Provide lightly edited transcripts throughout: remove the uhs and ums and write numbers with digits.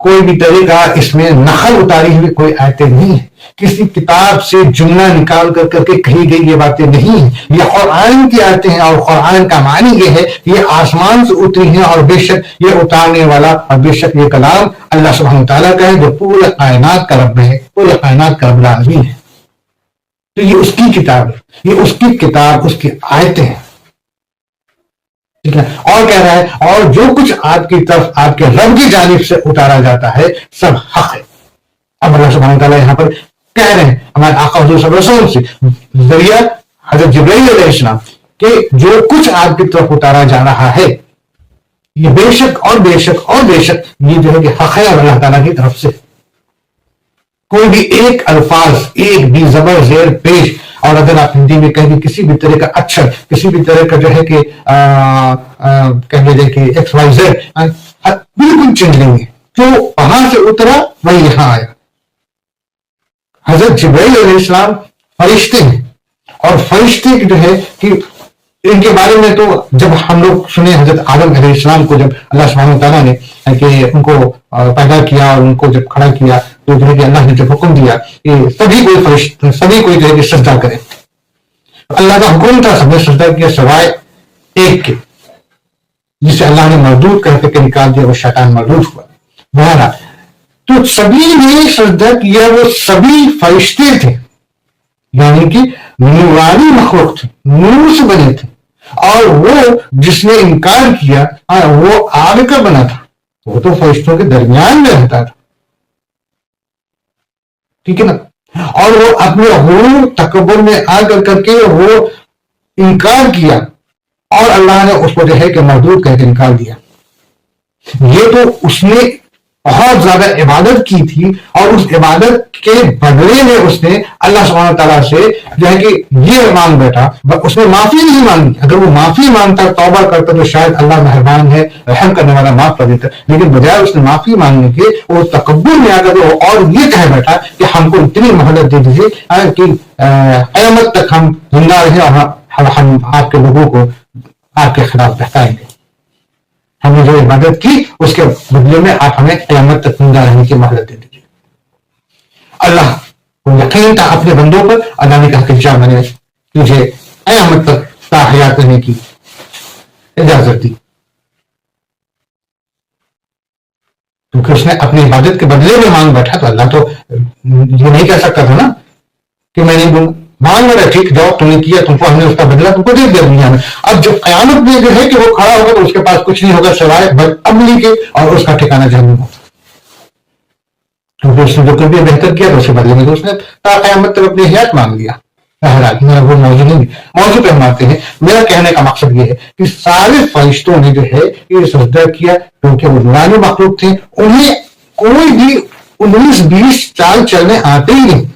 کوئی بھی طریقہ اس میں نقل اتاری ہوئی کوئی آیتیں نہیں ہے، کسی کتاب سے جملہ نکال کر کے کہی گئی یہ باتیں نہیں ہیں، یہ قرآن کی آیتیں ہیں، اور قرآن کا معنی یہ ہے یہ آسمان سے اتری ہیں، اور بے شک یہ اتارنے والا اور بے شک یہ کلام اللہ سبحانہ تعالیٰ کا ہے جو پورے کائنات کا رب ہے، پورے کائنات کا رب العالمین ہے۔ تو یہ اس کی کتاب ہے، یہ اس کی کتاب، اس کی آیتیں ہیں، ٹھیک ہے۔ اور کہہ رہا ہے اور جو کچھ آپ کی طرف آپ کے رب کی جانب سے اتارا جاتا ہے سب حق ہے۔ اب اللہ سبحانہ تعالیٰ یہاں پر کہہ رہے ہیں ہمارے آقا حضور صلی اللہ علیہ وسلم سے ذریعہ حضرت جبرائیل علیہ السلام کہ جو کچھ آپ کی طرف اتارا جا رہا ہے یہ بے شک اور بے شک اور بے شک یہ جو ہے کہ حق ہے اور اللہ تعالیٰ کی طرف سے۔ کوئی بھی ایک الفاظ، ایک بھی زبر زیر پیش، اور اگر آپ ہندی میں کہیں گے کسی بھی طرح کا اچھر، کسی بھی طرح کا جو ہے کہ کہہ لیجیے کہ ایکس وائی زیڈ بالکل چن لیں گے، جو وہاں سے اترا وہی یہاں آیا۔ حضرت جبرائیل علیہ السلام فرشتے ہیں، اور فرشتے جو ہے کہ ان کے بارے میں تو جب ہم لوگ سنے حضرت آدم علیہ السلام کو جب اللہ سبحانہ تعالیٰ نے کہ ان کو پیدا کیا اور ان کو جب کھڑا کیا تو جو ہے کہ اللہ نے جب حکم دیا کہ سبھی کوئی جو ہے کہ سجدہ کرے، اللہ کا حکم تھا، سب نے سجدہ کیا سوائے ایک کے، جسے اللہ نے مردود کر کے نکال دیا، وہ شیطان مردود ہوا۔ بہرحال تو سبھی نے سجدہ کیا، وہ سبھی فرشتے تھے، یعنی کہ نورانی مخلوق تھے، نور سے بنے تھے، اور وہ جس نے انکار کیا وہ آگ کا بنا تھا، وہ تو فرشتوں کے درمیان میں رہتا تھا، ٹھیک ہے نا، اور وہ اپنے غرور تکبر میں آ کر کے وہ انکار کیا، اور اللہ نے اس کو جو ہے کہ مردود کہہ کے نکال دیا۔ یہ تو اس نے بہت زیادہ عبادت کی تھی، اور اس عبادت کے بدلے میں اس نے اللہ سبحانہ تعالیٰ سے جو ہے کہ یہ مانگ بیٹھا، اس نے معافی نہیں مانگی۔ اگر وہ معافی مانگتا، توبہ کرتا تو شاید اللہ مہربان ہے، رحم کرنے والا، معاف کر دیتا، لیکن بجائے اس نے معافی مانگنے کے وہ تکبر میں آ کر اور یہ کہہ بیٹھا کہ ہم کو اتنی مہلت دے دیجیے کہ قیامت تک ہم زندہ رہیں، اور ہم آپ کے لوگوں کو آپ کے خلاف بہکائیں گے۔ ہم نے جو عبادت کی اس کے بدلے میں آپ ہمیں قیامت تک زندہ رہنے کی مہلت دے دیجیے۔ اللہ کو یقین تھا اپنے بندوں پر، اللہ نے کہا کہ جا، میں نے تجھے قیامت تک تاحیات رہنے کی اجازت دی، کیونکہ اس نے اپنی عبادت کے بدلے میں مانگ بیٹھا، تو اللہ تو یہ نہیں کہہ سکتا تھا نا کہ میں نہیں دوں گا، مانگ میرا ٹھیک، جو تم نے کیا تم کو ہم نے اس کا بدلہ تم کو دے دیا دنیا میں۔ اب جو قیامت میں جو ہے کہ وہ کھڑا ہوگا تو اس کے پاس کچھ نہیں ہوگا سوائے بدعملی کے، اور اس کا ٹھکانہ جہنم ہوگا، کیونکہ اس نے جو کبھی بہتر کیا تو اس کے بدلے میں تو اس نے تا قیامت تک اپنی حیات مانگ لیا۔ بہرحال میرا وہ موضوع نہیں، موضوع پہ ہم آتے ہیں۔ میرا کہنے کا مقصد یہ ہے کہ سارے فرشتوں نے جو ہے یہ سجدہ کیا کیونکہ وہ نورانی مخلوق تھے، انہیں کوئی بھی 19-20 چال چلنے آتے ہی نہیں،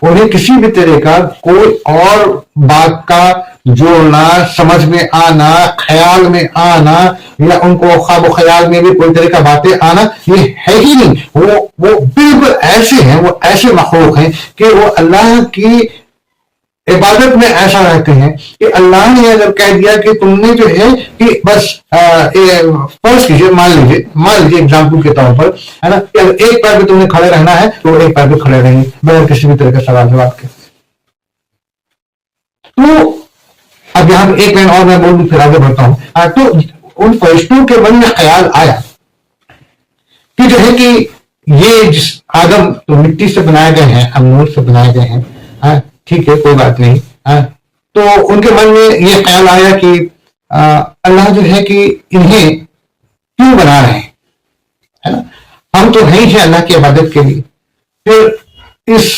انہیں کسی بھی طرح کا کوئی اور بات کا جوڑنا، سمجھ میں آنا، خیال میں آنا، یا ان کو خواب و خیال میں بھی کوئی طرح کا باتیں آنا یہ ہے ہی نہیں۔ وہ بالکل ایسے ہیں، وہ ایسے مخلوق ہیں کہ وہ اللہ کی عبادت میں ایسا رہتے ہیں کہ اللہ نے اگر کہہ دیا کہ تم نے جو ہے کہ بس فرض کیجیے، مان لیجیے اگزامپل کے طور پر ہے نا، ایک پیر پہ تم نے کھڑے رہنا ہے تو ایک پیر پہ کھڑے رہیں گے بغیر کسی بھی طرح کا سوال جواب کے۔ تو اب یہاں ایک لائن اور میں بول دوں پھر آگے بڑھتا ہوں۔ تو ان فرشتوں کے من میں خیال آیا کہ جو ہے کہ یہ جس آدم تو مٹی سے بنائے گئے ہیں، ہم نور سے بنائے گئے ہیں، ٹھیک ہے کوئی بات نہیں، تو ان کے من میں یہ خیال آیا کہ اللہ جو ہے کہ انہیں کیوں بنا رہے ہیں، ہم تو ہیں ہی اللہ کی عبادت کے لیے، پھر اس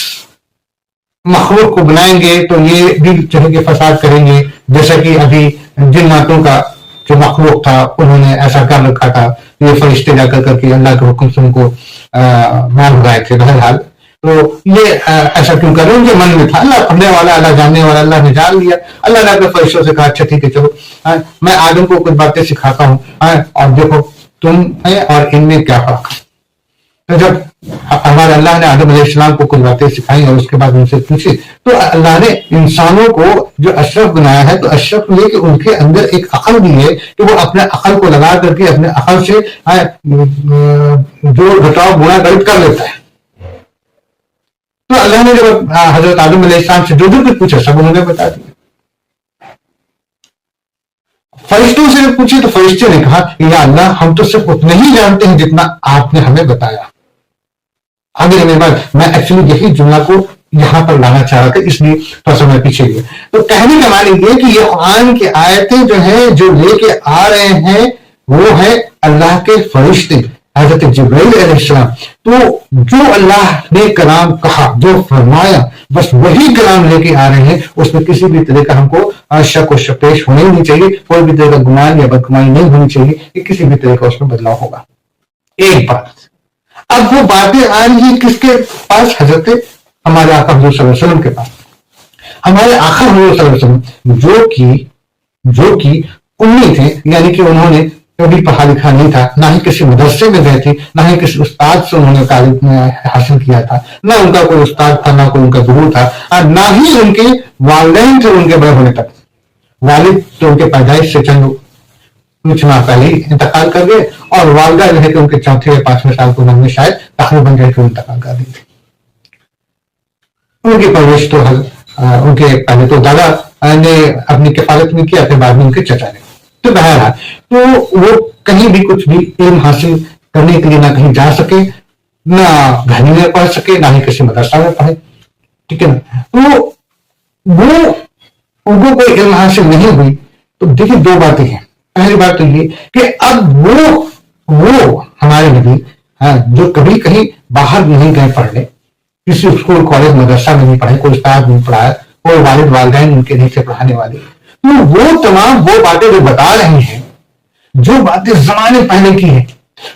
مخلوق کو بنائیں گے تو یہ بھی جو ہے کہ فساد کریں گے، جیسا کہ ابھی جناتوں کا جو مخلوق تھا انہوں نے ایسا کر رکھا تھا، یہ فرشتے جا کر کے اللہ کے حکم سے ان کو مار بھگائے تھے۔ بہرحال تو یہ ایسا کیوں کر رہے ہیں، ان کے من میں تھا، اللہ پڑھنے والا، اللہ جاننے والا، اللہ نے جان لیا۔ اللہ نے اپنے فرشتوں سے کہا اچھا ٹھیک ہے چلو میں آدم کو کچھ باتیں سکھاتا ہوں، اور دیکھو تم ہے اور ان میں کیا فرق ہے۔ تو جب ہمارے اللہ نے آدم علیہ السلام کو کچھ باتیں سکھائی اور اس کے بعد ان سے پوچھی تو اللہ نے انسانوں کو جو اشرف بنایا ہے تو اشرف یہ کہ ان کے اندر ایک عقل بھی ہے کہ وہ اپنے عقل کو لگا کر کے اپنے عقل سے جو گھٹاؤ گنا غلط کر لیتا ہے. تو اللہ نے جب حضرت آدم علیہ السلام سے جو بھی پوچھا سب انہوں نے بتا دیا. فرشتوں سے پوچھی تو فرشتے نے کہا یا اللہ ہم تو صرف اتنا ہی جانتے ہیں جتنا آپ نے ہمیں بتایا. آگے میرے بعد میں ایکچولی یہی جملہ کو یہاں پر لانا چاہ رہا تھا اس لیے تھوڑا سا میں پیچھے گیا. تو کہنے کا معنی یہ کہ یہ قرآن کی آیتیں جو ہیں جو لے کے آ رہے ہیں وہ ہے اللہ کے فرشتے حضرت جبرائیل علیہ السلام. تو جو اللہ نے کلام کہا جو فرمایا بس وہی کلام لے کے آ رہے ہیں. اس میں کسی بھی طرح کا ہم کو شک و شپیش ہونا ہی نہیں چاہیے. کوئی بھی طرح کا گمان یا بدگمانی نہیں ہونی چاہیے کہ کسی بھی طرح کا اس میں بدلاؤ ہوگا. ایک بات. اب وہ باتیں آ رہی ہیں کس کے پاس؟ حضرت ہمارے آقا حضور صلی اللہ علیہ وسلم کے پاس. ہمارے آقا حضور صلی اللہ علیہ وسلم جو کہ امی تھے یعنی کہ انہوں نے کبھی پڑھا لکھا نہیں تھا, نہ ہی کسی مدرسے میں گئے تھے, نہ ہی کسی استاد سے انہوں نے تعلیم حاصل کیا تھا, نہ ان کا کوئی استاد تھا, نہ کوئی ان کا گرو تھا, اور نہ ہی ان کے والدین تھے ان کے بڑے ہونے تک. والد تو ان کے پیدائش سے چند کچھ ماہ پہلے ہی انتقال کر گئے اور والدہ جو ہے کہ ان کے 4 یا 5 سال کی عمر میں شاید تقریباً جو ہے کہ انتقال کر دی تھی. ان کی پرورش تو ان کے پہلے تو دادا نے اپنی کفالت میں کیا, پھر بعد میں ان کے چچا نے. تو بہرحال تو وہ کہیں بھی کچھ بھی علم حاصل کرنے کے لیے نہ کہیں جا سکے, نہ گھر میں پڑھ سکے, نہ ہی کسی مدرسہ میں پڑھے. ٹھیک ہے نا. تو وہ ان کو کوئی علم حاصل نہیں ہوئی. تو دیکھیے دو باتیں ہیں. پہلی بات تو یہ کہ اب وہ ہمارے نبی جو کبھی کہیں باہر نہیں گئے پڑھنے, کسی اسکول کالج مدرسہ میں نہیں پڑھے, کوئی استاد نہیں پڑھایا, کوئی والد والدین ان کے نہیں تھے پڑھانے والے. تو وہ تمام وہ باتیں جو بتا رہے ہیں, جو باتیں زمانے پہلے کی ہیں,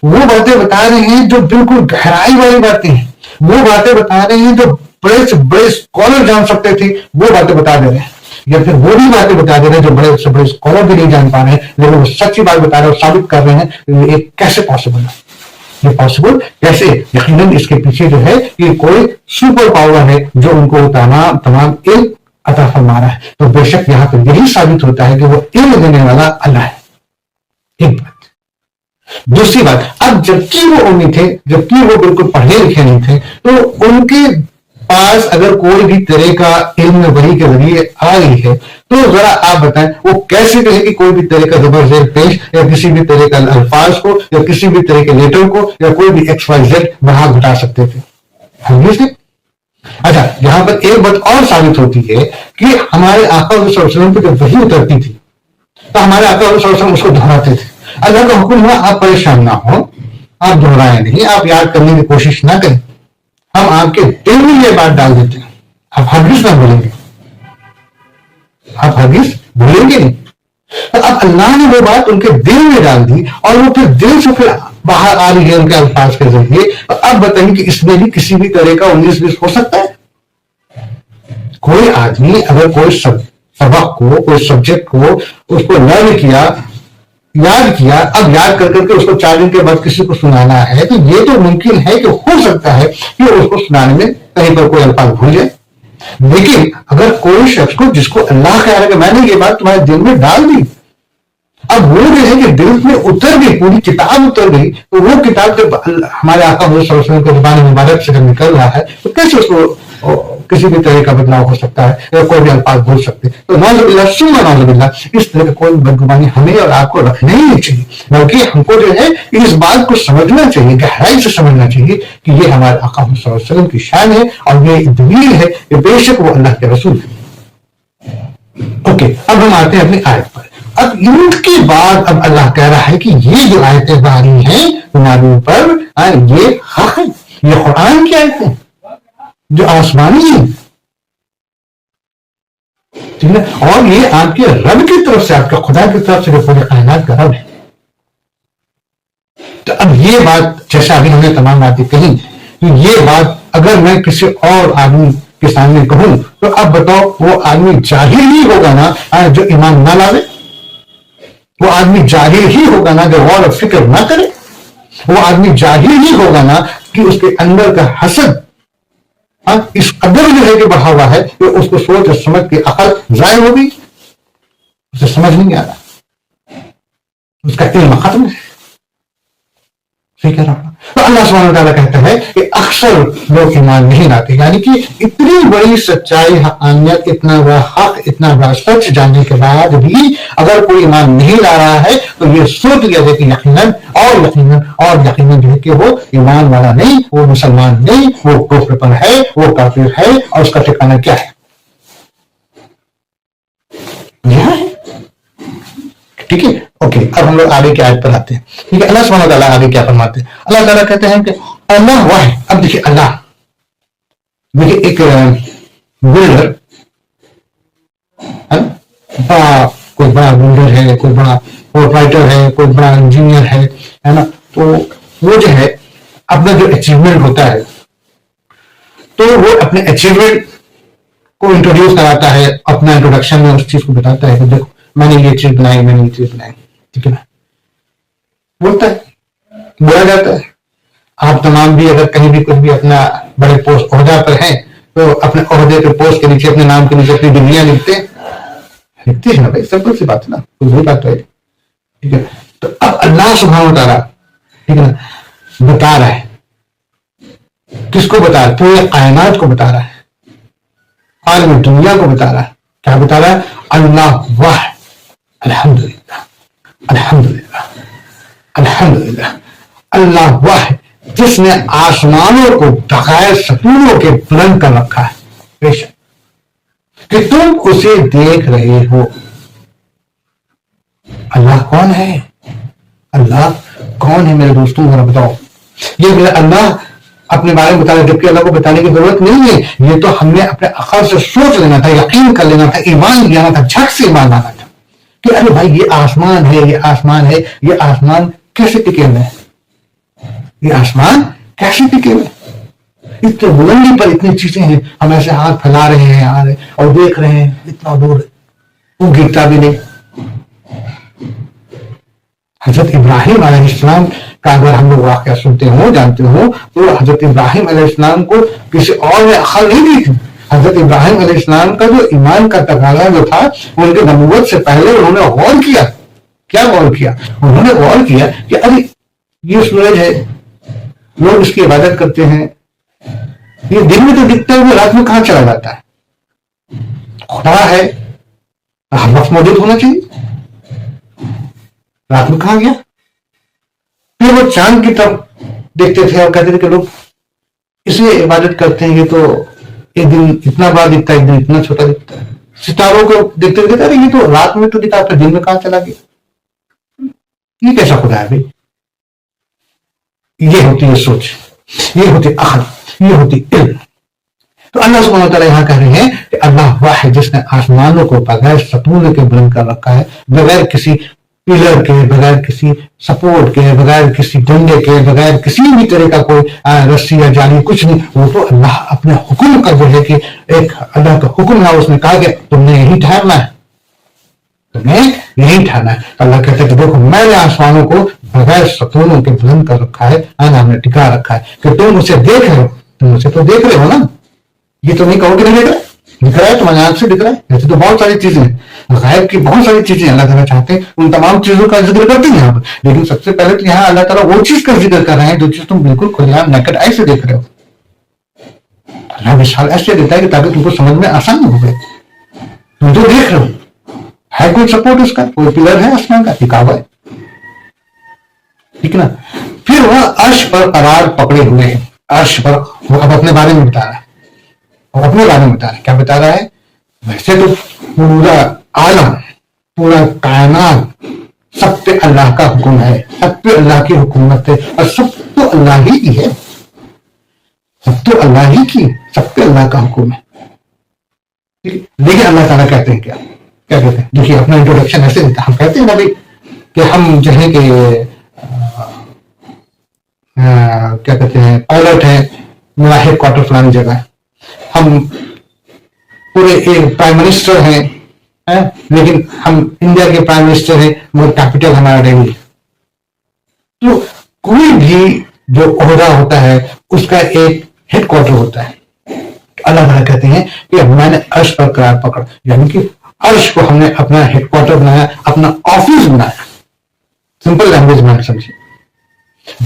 وہ باتیں بتا رہے ہیں جو بالکل گہرائی والی باتیں ہیں, وہ باتیں بتا رہے ہیں جو بڑے سے بڑے اسکالر جان سکتے تھے, وہ باتیں بتا دے رہے ہیں. یا پھر وہ بھی باتیں بتا دے رہے ہیں جو بڑے سے بڑے اسکالر بھی نہیں جان پا رہے ہیں, لیکن وہ سچی بات بتا رہے ہیں اور ثابت کر رہے ہیں. یہ کیسے پاسبل ہے؟ یہ پاسبل کیسے؟ یقیناً اس کے پیچھے جو ہے یہ کوئی سپر پاور ہے جو ان کو تمام علم عطا فرما رہا ہے. تو بے شک یہاں پر یہی ثابت ہوتا ہے کہ وہ علم دینے والا اللہ ہے. ایک بات. دوسری بات, اب جبکہ وہ امی تھے, جبکہ وہ بالکل پڑھے لکھے نہیں تھے, تو ان کے پاس اگر کوئی بھی طرح کا علم وحی کے ذریعے آ رہی ہے تو ذرا آپ بتائیں وہ کیسے کہے کہ کوئی بھی طرح کا زبر زیر پیش یا کسی بھی طرح کا الفاظ کو یا کسی بھی طرح کے لیٹر کو یا کوئی بھی ایکس وائی زیڈ بڑھا گھٹا سکتے تھے؟ اچھا, یہاں پر ایک بات اور ثابت ہوتی ہے کہ ہمارے آقا صلی اللہ علیہ وسلم پہ جب وحی اترتی تھی تو ہمارے آقا صلی اللہ علیہ وسلم اس کو دہراتے تھے. اللہ کا حکم ہوا آپ پریشان نہ ہو, آپ دہرائیں نہیں, آپ یاد کرنے کی کوشش نہ کریں, ہم آپ کے دل میں یہ بات ڈال دیتے ہیں, آپ ہرگز نہ بولیں گے, آپ ہرگز بھولیں گے نہیں. اب اللہ نے وہ بات ان کے دل میں ڈال دی اور وہ پھر دل سے پھر باہر آ رہی ہے ان کے الفاظ کے ذریعے. اب بتائیے کہ اس میں بھی کسی بھی طرح کا 19-20 ہو سکتا ہے؟ کوئی آدمی اگر کوئی سبق کو, کوئی سبجیکٹ کو اس کو لرن کیا, یاد کیا, اب یاد کر کے اس کو 4 دن کے بعد کسی کو سنانا ہے تو یہ تو ممکن ہے کہ ہو سکتا ہے کہ اس کو سنانے میں کہیں پر کوئی الفاظ بھول جائے. لیکن اگر کوئی شخص کو جس کو اللہ خیال ہے کہ میں نے یہ بات تمہارے دل میں ڈال دی, اب وہ جو ہے کہ دل میں اتر گئی, پوری کتاب اتر گئی, تو وہ کتاب جب ہمارے آقا صلی اللہ علیہ وسلم کے زبان مبارک سے نکل رہا ہے تو کیسے اس کو کسی بھی طرح کا بدلاؤ ہو سکتا ہے یا کوئی بھی الفاظ بول سکتے. تو نعوذ باللہ ثم نعوذ باللہ اس طرح کا کوئی بدگمانی ہمیں اور آپ کو رکھنا ہی نہیں چاہیے, بلکہ ہم کو جو ہے اس بات کو سمجھنا چاہیے, گہرائی سے سمجھنا چاہیے کہ یہ ہمارے آقا صلی اللہ علیہ وسلم کی شان ہے اور یہ دلیل ہے کہ بے شک وہ اللہ کے رسول ہے. اوکے, اب ہم آتے ہیں اپنی آیت پر. اب ان کے بعد اب اللہ کہہ رہا ہے کہ یہ جو آیتیں باری ہیں تمہارے اوپر یہ حق ہے, یہ قرآن کی آیتیں جو آسمانی ہیں, ٹھیک ہے, اور یہ آپ کے رب کی طرف سے, آپ کے خدا کی طرف سے جو پورے کائنات کا رب ہے. تو اب یہ بات جیسا ابھی ہم نے تمام باتیں کہیں, تو یہ بات اگر میں کسی اور آدمی کے سامنے کہوں تو اب بتاؤ وہ آدمی جاہل ہی ہوگا نا جو ایمان نہ لاوے, وہ آدمی جاہل ہی ہوگا نا جو غور و فکر نہ کرے, وہ آدمی جاہل ہی ہوگا نا کہ اس کے اندر کا حسد اس قدر جو ہے کہ بڑھا ہوا ہے کہ اس کو سوچ اور سمجھ کے عقل ضائع ہو گئی، اسے سمجھ نہیں آ رہا، اس کا علم ختم ہے. صحیح کہہ رہا ہوں. تو اللہ سبحانہ وتعالیٰ کہتا ہے کہ اکثر لوگ ایمان نہیں لاتے، یعنی کہ اتنی بڑی سچائی، حقانیت، اتنا بڑا حق، اتنا بڑا سچ جاننے کے بعد بھی اگر کوئی ایمان نہیں لا رہا ہے تو یہ سوچ لیا جائے کہ یقیناً جو ہے کہ وہ ایمان والا نہیں، وہ مسلمان نہیں، وہ کفر پر ہے، وہ کافر ہے، اور اس کا ٹھکانہ کیا ہے؟ یہاں ہے. ٹھیک ہے، اوکے. اب ہم لوگ آگے کی آیت پر آتے ہیں. ٹھیک ہے، اللہ سبحانہ وتعالیٰ آگے کیا فرماتے ہیں؟ اللہ تعالیٰ کہتے ہیں کہ اللہ واحد. اب دیکھیے اللہ، دیکھیے ایک بلڈر، کوئی بڑا بلڈر ہے، کوئی بڑا پروپرائٹر ہے، کوئی بڑا انجینئر ہے نا، تو وہ جو ہے اپنا جو اچیومنٹ ہوتا ہے تو وہ اپنے اچیومنٹ کو انٹروڈیوس کراتا ہے، اپنا انٹروڈکشن میں اس چیز کو بتاتا ہے کہ دیکھو میں نے یہ چیز بنائی، میں نے یہ چیز بنائی. ٹھیک ہے نا، بولتا ہے، بولا جاتا ہے. آپ تمام بھی اگر کہیں بھی کچھ بھی اپنا بڑے پوسٹ عہدہ پر ہیں تو اپنے عہدے کے پوسٹ کے نیچے، اپنے نام کے نیچے اپنی ڈگریاں لکھتے ہیں نا بھائی، سمپل سی بات ہے نا، کوئی بڑی بات ہے. ٹھیک ہے، تو اب اللہ سبحانہ وتعالیٰ ٹھیک ہے نا بتا رہا ہے، کس کو بتا رہا ہے؟ پورے کائنات کو بتا رہا ہے، عالم دنیا کو بتا رہا ہے. کیا بتا رہا ہے؟ اللہ واحد، الحمدللہ الحمدللہ الحمدللہ. اللہ واحد جس نے آسمانوں کو بغیر ستونوں کے بلند کر رکھا ہے، بے شک کہ تم اسے دیکھ رہے ہو. اللہ کون ہے؟ اللہ کون ہے میرے دوستوں؟ ذرا بتاؤ. یہ میرا اللہ اپنے بارے میں بتا رہا، جبکہ اللہ کو بتانے کی ضرورت نہیں ہے. یہ تو ہم نے اپنے عقل سے سوچ لینا تھا، یقین کر لینا تھا، ایمان لینا تھا، جھٹ سے ایمان لانا تھا کہ ارے بھائی یہ آسمان ہے، یہ آسمان ہے، یہ آسمان کیسے ٹکے ہوئے ہیں؟ یہ آسمان کیسے ٹکے ہوئے ہیں؟ اتنے بلندی پر اتنی چیزیں ہیں، ہم ایسے ہاتھ پھیلا رہے ہیں اور دیکھ رہے ہیں اتنا دور، وہ گرتا بھی نہیں. حضرت ابراہیم علیہ السلام کا اگر ہم لوگ واقعہ سنتے ہوں، جانتے ہوں، تو حضرت ابراہیم علیہ السلام کو کسی اور نے عقل نہیں دی تھی. حضرت ابراہیم علیہ السلام کا جو ایمان کا تقاضا جو تھا، ان کے نبوت سے پہلے انہوں نے غور کیا. کیا غور کیا؟ انہوں نے غور کیا کہ ارے یہ سورج ہے، لوگ اس کی عبادت کرتے ہیں، یہ دن میں تو دکھتا ہے، وہ رات میں کہاں چلا جاتا ہے؟ خدا ہے، ہر وقت موجود ہونا چاہیے، رات میں کہاں گیا؟ پھر وہ چاند کی طرف دیکھتے تھے اور کہتے تھے کہ لوگ اس لیے عبادت کرتے ہیں، یہ تو ایک دن اتنا بڑا دکھتا ہے، ایک دن اتنا چھوٹا دکھتا ہے. ستاروں کو دیکھتے دیکھتے ارے یہ تو رات میں تو دکھا، پھر دن میں کہاں چلا گیا؟ یہ کیسا خدا ہے بھائی؟ یہ ہوتی ہے سوچ، یہ ہوتی عقل، یہ ہوتی علم. تو اللہ سبحانہ وتعالیٰ یہاں کہہ رہے ہیں کہ اللہ واحد جس نے آسمانوں کو بغیر ستون کے بلند کر رکھا ہے، بغیر کسی پلر کے، بغیر کسی سپورٹ کے، بغیر کسی ڈنڈے کے، بغیر کسی بھی طرح کا کوئی رسی یا جالی، کچھ نہیں. وہ تو اللہ اپنے حکم کا جو ہے کہ ایک اللہ کا حکم ہے، اس نے کہا کہ تم نے یہی ٹھہرنا ہے، تمہیں یہی ٹھہرنا ہے. اللہ کہتے ہیں کہ دیکھو میں نے آسمانوں کو بغیر ستونوں کے بلند کر رکھا ہے، ہم نے ٹکا رکھا ہے کہ تم اسے دیکھ رہے ہو. تم اسے تو دیکھ رہے ہو نا، یہ تو نہیں کہو کہ نہیں دیکھ رہے، دکھ رہا ہے، تمہاری آنکھ سے دکھ رہا ہے. ایسے تو بہت ساری چیزیں ہیں، غائب کی بہت ساری چیزیں اللہ تعالیٰ چاہتے ہیں، ان تمام چیزوں کا ذکر کرتے ہیں یہاں پر. لیکن سب سے پہلے تو یہاں اللہ تعالیٰ وہ چیز کا ذکر کر رہے ہیں جو چیز تم بالکل کھلے عام نیکڈ آئی سے دیکھ رہے ہو. اللہ مثال ایسے دیتا ہے کہ تاکہ تم کو سمجھ میں آسان ہو گئے. تم تو دیکھ رہے ہو، ہے کوئی سپورٹ اس کا، کوئی پلر ہے آسمان کا، ٹکا ہوا ہے، ٹھیک نا. پھر وہ عرش پر قرار پکڑے ہوئے ہیں. عرش پر وہ اب اپنے بارے میں بتا رہا ہے، اور اپنے بارے میں بتا رہا ہے. کیا بتا رہا ہے؟ ویسے تو پورا عالم، پورا کائنات سب پہ اللہ کا حکم ہے، سب پہ اللہ کی حکومت ہے، اور سب تو اللہ ہی کی ہے، سب تو اللہ ہی کی، سب پہ اللہ کا حکم ہے. لیکن اللہ تعالیٰ کہتے ہیں کیا کہتے ہیں؟ دیکھیے اپنا انٹروڈکشن ایسے دیتا. ہم کہتے ہیں نا بھائی کہ ہم جو ہے کہ کیا کہتے ہیں، پائلٹ ہیں، میرا ہیڈ کوارٹر فلانی جگہ ہے. ہم پورے ایک پرائم منسٹر ہیں، لیکن ہم انڈیا کے پرائم منسٹر ہیں، مگر کیپٹل ہمارا ڈیلی. تو کوئی بھی جو عہدہ ہوتا ہے اس کا ایک ہیڈ کوارٹر ہوتا ہے. اللہ تعالیٰ کہتے ہیں کہ میں نے عرش پر قرار پکڑا, یعنی کہ عرش کو ہم نے اپنا ہیڈ کوارٹر بنایا, اپنا آفس بنایا. سمپل لینگویج میں سمجھے.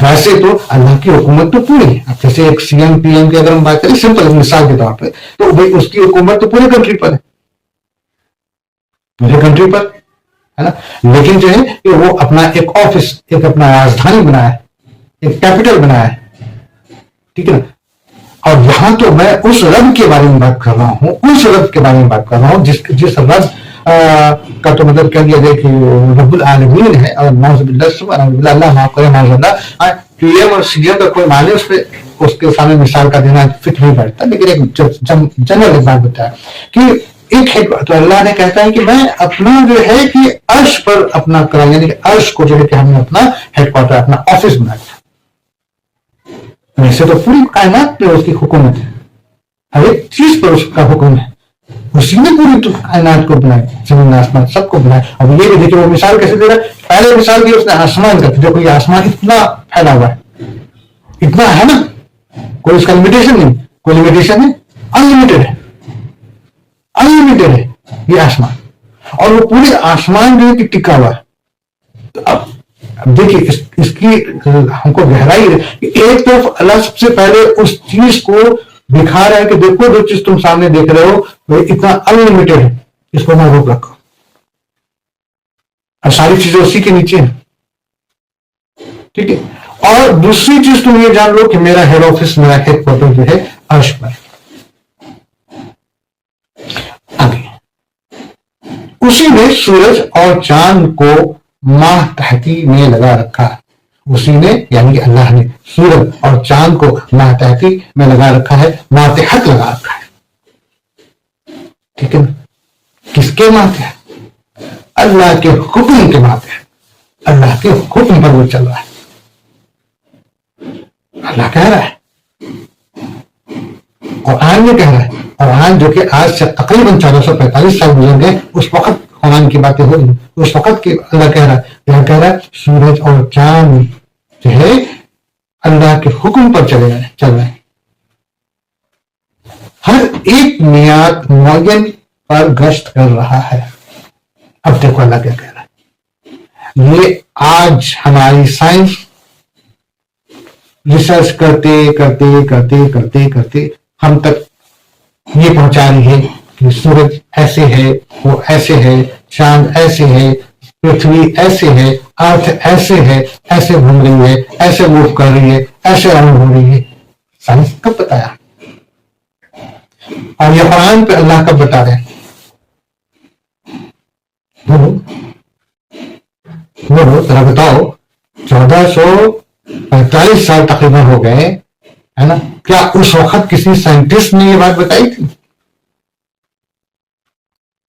ویسے تو اللہ کی حکومت تو پوری ہے. اب جیسے ایک سی ایم پی ایم کی اگر ہم بات کریں سمپل مثال کے طور پہ, تو بھائی اس کی حکومت تو پوری کنٹری پر ہے, پوری کنٹری پر ہے نا. لیکن جو ہے کہ وہ اپنا ایک آفس, ایک اپنا راجدھانی بنایا ہے, ایک کیپٹل بنایا ہے, ٹھیک ہے نا. اور یہاں تو میں اس رب کے بارے میں بات کر رہا ہوں, اس رب کے بارے میں بات کر رہا ہوں جس رب کا تو مطلب کہہ دیا جائے کہ رب العالمین ہے. اور نعوذ باللہ, اللہ معاف کرے, نعوذ باللہ, پی ایم اور سی ایم کا کوئی معنی اس کے سامنے مثال کا دینا فٹ نہیں بیٹھتا. لیکن ایک جنرل ایک بات بتایا کہ ایک ہے, تو اللہ نے کہتا ہے کہ میں اپنا جو ہے کہ عرش پر اپنا کرا, یعنی کہ عرش کو جو ہے کہ ہم نے اپنا ہیڈ کوارٹر, اپنا آفس بنایا. ویسے تو پوری کائنات پہ اس کی حکومت ہے, ہر ایک چیز پر اس کا حکم ہے. اسی نے پوری کائنات کو بنائے, زمین آسمان سب کو بنائے. اب یہ بھی دیکھیں وہ مثال کیسے دے رہا ہے. پہلے مثال دی اس نے آسمان کا, جو کوئی آسمان اتنا پھیلا ہوا ہے, اتنا ہے نا, کوئی اس کا لمیٹیشن نہیں, کوئی لمیٹیشن نہیں, انلمیٹڈ ہے, انلمیٹڈ ہے یہ آسمان. اور وہ پورے آسمان جو ہے کہ ٹکا ہوا ہے. اب دیکھیے اس کی ہم کو گہرائی ہے کہ ایک طرف اللہ سب سے پہلے اس چیز کو دکھا رہا ہے کہ دیکھو جو چیز تم سامنے دیکھ رہے ہو وہ اتنا انلمیٹڈ ہے, اس کو محفوظ رکھو. اور ساری چیزیں اسی کے نیچے ہیں, ٹھیک ہے. اور دوسری چیز تم یہ جان لو کہ میرا ہیڈ آفس, میرا ہیڈ کوارٹر جو ہے عرش پر. آگے اسی نے سورج اور چاند کو ماتحتی میں لگا رکھا. اسی نے یعنی کہ اللہ نے سورج اور چاند کو ماتحتی میں لگا رکھا ہے, ماتحت لگا رکھا ہے, ٹھیک ہے نا. کس کے ماتحت؟ اللہ کے حکم کے ماتحت. اللہ کے حکم پر وہ چل رہا ہے. اللہ کہہ رہا ہے, قرآن میں کہہ رہا ہے. قرآن جو کہ آج سے تقریباً 1445 سال گزر گئے, اس وقت قرآن کی باتیں ہو رہی ہیں. اس وقت کی اللہ کہہ رہا ہے, کیا کہہ رہا ہے, سورج اور چاند جو ہے اللہ کے حکم پر چل رہے ہیں. ہر ایک میعاد معین پر گشت کر رہا ہے. اب دیکھو اللہ کیا کہہ رہا ہے. یہ آج ہماری سائنس ریسرچ کرتے کرتے کرتے کرتے کرتے ہم تک یہ پہنچا رہی ہے کہ سورج ایسے ہے, وہ ایسے ہے, چاند ایسے ہے, پرتھوی ایسے ہے, ارتھ ایسے ہے, ایسے گھوم رہی ہے, ایسے موو کر رہی ہے, ایسے راؤنڈ ہو رہی ہے. سائنس کب بتایا؟ اور یہ قرآن پہ اللہ کب بتا رہے ہیں؟ بولو ذرا بتاؤ. 1445 سال تقریباً ہو گئے ہے نا. کیا اس وقت کسی سائنٹسٹ نے یہ بات بتائی تھی؟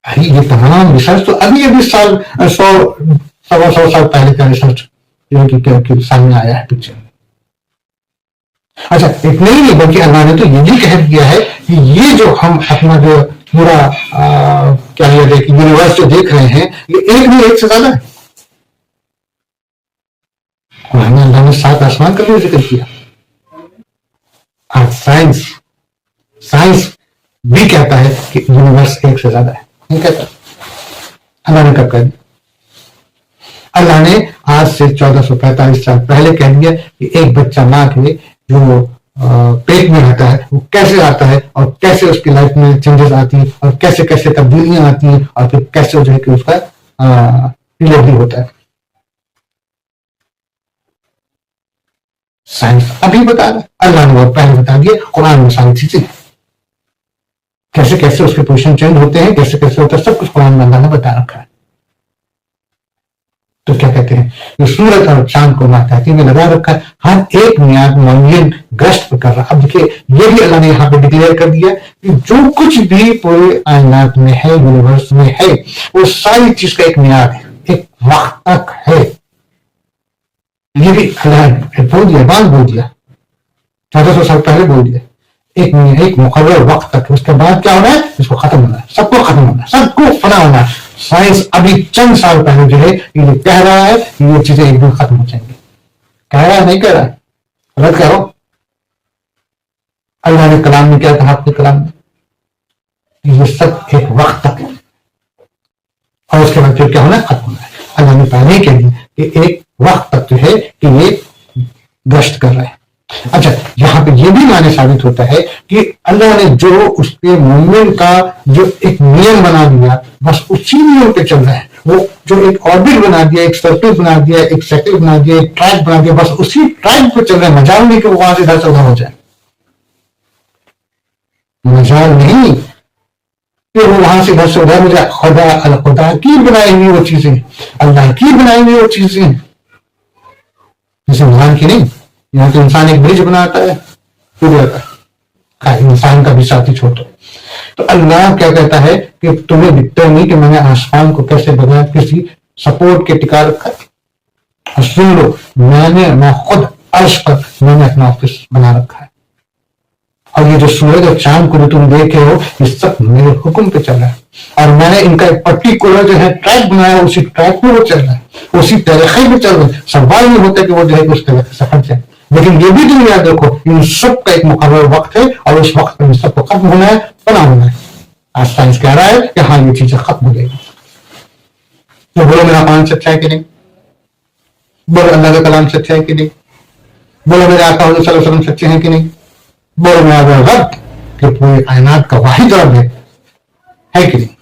یہ تمام ریسرچ تو ابھی سال 100 سال پہلے کا ریسرچ سامنے آیا ہے پکچر. اچھا اتنا ہی نہیں بلکہ اللہ نے تو یہ بھی کہہ دیا ہے کہ یہ جو ہم اپنا جو پورا کیا یونیورس جو دیکھ رہے ہیں یہ ایک نہیں ایک سے زیادہ ہے. اللہ نے 7 آسمان کا بھی ذکر کیا. سائنس بھی کہتا ہے کہ یونیورس ایک سے زیادہ ہے, نہیں کہتا. اللہ نے کب کہہ دیا؟ اللہ نے آج سے 1445 سال پہلے کہہ دیا کہ ایک بچہ ماں کے جو پیٹ میں رہتا ہے وہ کیسے آتا ہے, اور کیسے اس کی لائف میں چینجز آتی ہیں, اور کیسے کیسے تبدیلیاں آتی ہیں, اور پھر کیسے جو ہے کہ اس کا ڈلیوری ہوتا ہے. سائنس ابھی بتا رہا ہے, اللہ نے بہت پہلے بتا دیا. قرآن میں ساری چیزیں کیسے کیسے اس کے پوزیشن چینج ہوتے ہیں, کیسے کیسے ہوتا ہے, سب کچھ قرآن میں اللہ نے بتا رکھا ہے. تو کیا کہتے ہیں, یہ سورج اور چاند کو ماتحتی میں لگا رکھا ہے, ہر ایک میعاد معین گشت کر رہا. اب دیکھیے یہ بھی اللہ نے یہاں پہ ڈکلیئر کر دیا کہ جو کچھ بھی پورے کائنات میں ہے, یونیورس میں ہے, وہ ساری چیز کا ایک میعاد ہے, ایک وقت تک ہے. یہ بھی اللہ نے بول دیا, بات بول دیا, 1400 سال پہلے بول دیا. ایک مقرر وقت تک, اس کے بعد کیا ہونا ہے, اس کو ختم ہونا ہے, سب کو ختم ہونا ہے, سب کو فنا ہونا ہے. سائنس ابھی چند سال پہلے جو ہے یہ کہہ رہا ہے کہ یہ چیزیں ایک دن ختم ہو جائیں گی. کہہ رہا ہے نہیں کہہ رہا ہے, رد کرو. اللہ نے کلام میں کیا کہا؟ آپ کے کلام میں یہ سب ایک وقت تک ہے اور اس کے بعد پھر کیا ہونا ہے؟ ختم ہونا ہے. اللہ نے پہلے کہہ دیا کہ ایک وقت تک جو ہے کہ یہ گشت کر رہے ہیں. اچھا یہاں پہ یہ بھی معنی ثابت ہوتا ہے کہ اللہ نے جو اس کے مومن کا جو ایک نیم بنا دیا بس اسی نیم پہ چل رہے ہیں. وہ جو ایک آربٹ بنا دیا، ایک سرکل بنا دیا، ایک سائیکل بنا دیا، ایک ٹریک بنا دیا، بس اسی ٹریک پہ چل رہے ہیں. مجال نہیں کہ وہ وہاں سے ادھر سے ادھر ہو جائے، مجال نہیں کہ وہ وہاں سے ادھر سے ادھر ہو جائے. خدا کی بنائی ہوئی وہ چیزیں، اللہ کی بنائی ہوئی وہ چیزیں، جیسے انسان کی نہیں. یہاں تو انسان ایک برج بناتا ہے ٹوٹ جاتا ہے، انسان کا بھی ساتھی چھوٹا. تو اللہ کیا کہتا ہے کہ تمہیں دکھتا نہیں کہ میں نے آسمان کو کیسے بنایا، کسی سپورٹ کے ٹکا رکھا ہے. اور سن لو میں خود عرش پر میں نے اپنا آفس بنا رکھا ہے. اور یہ جو سورج اور چاند کو جو تم دیکھے ہو یہ سب میرے حکم پہ چل رہا ہے. اور میں نے ان کا ایک پرٹیکولر جو ہے ٹریک بنایا، اسی ٹریک پہ وہ چل رہا ہے، اسی طریقے پہ چل رہا ہے. سوال یہ ہوتا ہے کہ وہ جو ہے اس طریقے سے ہٹ جائے. لیکن یہ بھی تم یاد رکھو ان سب کا ایک مقرر وقت ہے اور اس وقت میں ان سب کو ختم ہونا ہے، بنا ہونا ہے. آج سائنس کہہ رہا ہے کہ ہاں یہ چیزیں ختم ہو جائے گی. تو بولو میرا قرآن سچا ہے کہ نہیں؟ بولو اللہ کا کلام سچا ہے کہ نہیں؟ بولو میرے آقا حضور صلی اللہ علیہ وسلم سچے ہیں کہ نہیں؟ بولو میرا رب کہ پوری کائنات کا واحد رب ہے کہ نہیں؟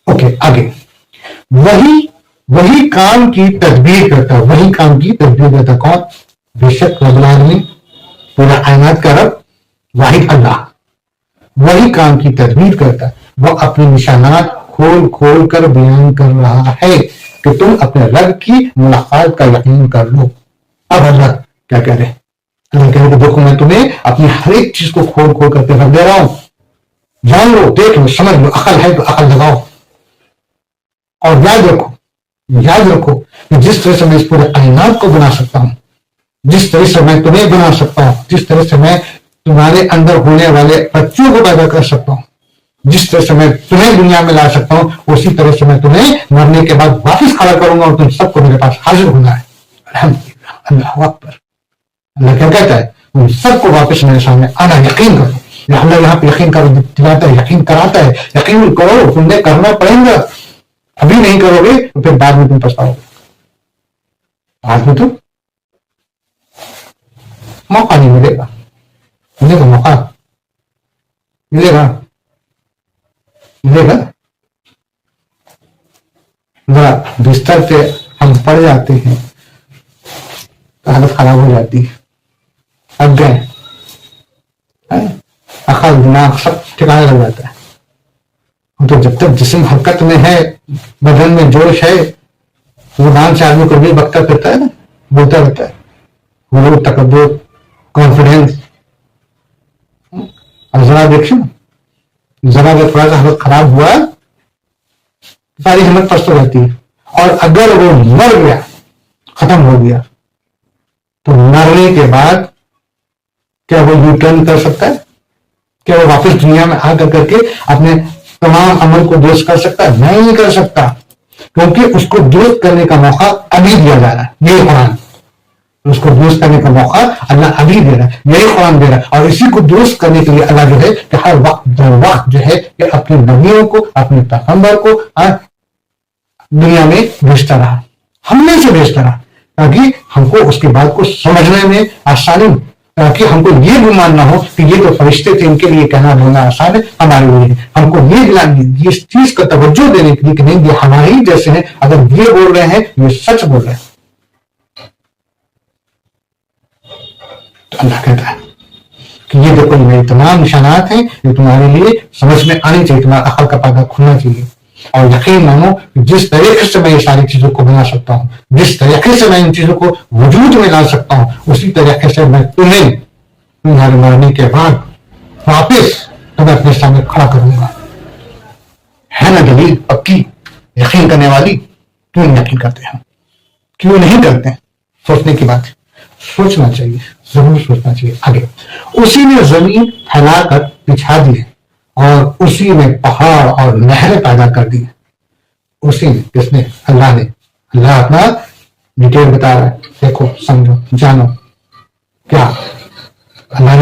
اوکے آگے. وہی کام کی تدبیر کرتا ہے، وہی کام کی تدبیر کرتا. کون؟ بے شک رب العالمین پورا کائنات کا رب واحد اللہ وہی کام کی تدبیر کرتا ہے. وہ اپنے نشانات کھول کھول کر بیان کر رہا ہے کہ تم اپنے رب کی ملاقات کا یقین کر لو. اب اللہ کیا کہہ رہے ہیں؟ اللہ کہہ رہے کہ دیکھو میں تمہیں اپنی ہر ایک چیز کو کھول کھول کر کے رکھ دے رہا ہوں. جان لو، دیکھ لو، سمجھ لو. عقل ہے تو عقل لگاؤ. اور یاد رکھو کہ جس طرح سے میں اس پورے کائنات کو بنا سکتا ہوں، جس طرح سے میں تمہیں بنا سکتا ہوں، جس طرح سے میں تمہارے اندر ہونے والے بچوں کو پیدا کر سکتا ہوں، جس طرح سے میں تمہیں دنیا میں لا سکتا ہوں، اسی طرح سے میں تمہیں مرنے کے بعد واپس کھڑا کروں گا اور تم سب کو میرے پاس حاضر ہونا ہے. الحمدللہ، اللہ اکبر. اللہ کیا کہتا ہے؟ ان سب کو واپس میرے سامنے آنا. یقین کرو. اللہ یہاں پہ یقین کرو دلاتا ہے، یقین کراتا ہے. یقین کرو، تم نے کرنا پڑے گا. ابھی نہیں کرو گے تو پھر بعد میں تم پچھتاؤ گے. بعد میں تم موقع نہیں ملے گا. موقع ملے گا. ذرا بستر پہ ہم پڑ جاتے ہیں تو حالت خراب ہو جاتی ہے. اب گئے عقل دماغ سب ٹھکانے لگ جاتا ہے. تو جب تک جسم حرکت میں ہے، بدن میں جوش ہے، زبان سے آدمی کو بھی بکتا پھرتا ہے نا، بولتا رہتا ہے. غرور، تکبر، کانفیڈینس. اور ذرا دیکھیں ذرا اگر تھوڑا سا حالت خراب ہوا ساری ہمت پست ہو جاتی ہے. اور اگر وہ مر گیا، ختم ہو گیا، تو مرنے کے بعد کیا وہ یو ٹرن کر سکتا ہے؟ کیا وہ واپس دنیا میں آ کر کے اپنے تمام عمل کو درست کر سکتا ہے؟ نہیں کر سکتا، کیونکہ اس کو درست کرنے کا موقع ابھی دیا جا رہا ہے. یہ قرآن اس کو درست کرنے کا موقع اللہ ابھی دے رہا ہے. یہی قرآن دے رہا ہے. اور اسی کو درست کرنے کے لیے اللہ جو ہے کہ ہر وقت جو ہے کہ اپنے نبیوں کو، اپنے پیغمبر کو دنیا میں بھیجتا رہا، ہم میں سے بھیجتا رہا، تاکہ ہم کو اس کی بات کو سمجھنے میں آسانی ہو، تاکہ ہم کو یہ گمان نہ ہو کہ یہ تو فرشتے تھے، ان کے لیے کہنا بولنا آسان ہے، ہمارے لیے ہم کو یہ اس چیز کا توجہ دینے کے لیے کہ نہیں یہ ہمارے ہی جیسے ہیں، اگر یہ بول رہے ہیں یہ سچ بول رہے ہیں. تو اللہ کہتا ہے کہ یہ دیکھو میرے تمام نشانات ہیں، یہ تمہارے لیے سمجھ میں آنی چاہیے، تمہارا عقل کا پردہ کھلنا چاہیے. اور یقین مانو کہ جس طریقے سے میں یہ ساری چیزوں کو بنا سکتا ہوں، جس طریقے سے میں ان چیزوں کو وجود میں لا سکتا ہوں، اسی طریقے سے میں تمہیں تمہارے مرنے کے بعد واپس تمہیں اپنے سامنے کھڑا کروں گا. ہے نا دلیل پکی یقین کرنے والی؟ کیوں نہیں یقین کرتے ہیں؟ کیوں نہیں کرتے ہیں؟ سوچنے کی بات ہے، سوچنا چاہیے، ضرور سوچنا چاہیے. آگے اسی نے زمین پھیلا کر بچھا دی اور اسی میں پہاڑ اور نہریں پیدا کر دی. اسی نے، کس نے؟ اللہ نے. اللہ اپنا ڈیٹیل بتا رہا ہے، دیکھو، سمجھو، جانو.